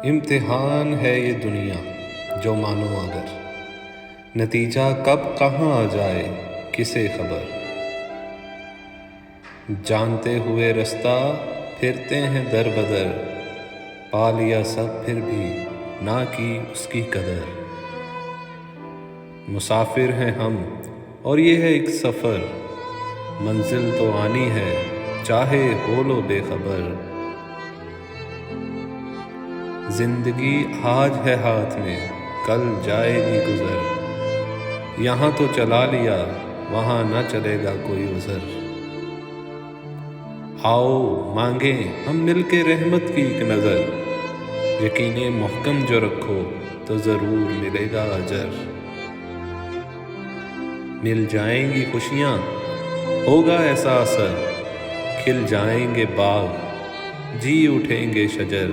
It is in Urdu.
امتحان ہے یہ دنیا جو مانو اگر، نتیجہ کب کہاں آ جائے کسے خبر۔ جانتے ہوئے رستہ پھرتے ہیں در بدر، پا لیا سب پھر بھی نہ کی اس کی قدر۔ مسافر ہیں ہم اور یہ ہے ایک سفر، منزل تو آنی ہے چاہے ہو لو بے خبر۔ زندگی آج ہے ہاتھ میں کل جائے گی گزر، یہاں تو چلا لیا وہاں نہ چلے گا کوئی عذر۔ آؤ مانگیں ہم مل کے رحمت کی ایک نظر، یقین محکم جو رکھو تو ضرور ملے گا اجر۔ مل جائیں گی خوشیاں ہوگا ایسا اثر، کھل جائیں گے باغ جی اٹھیں گے شجر۔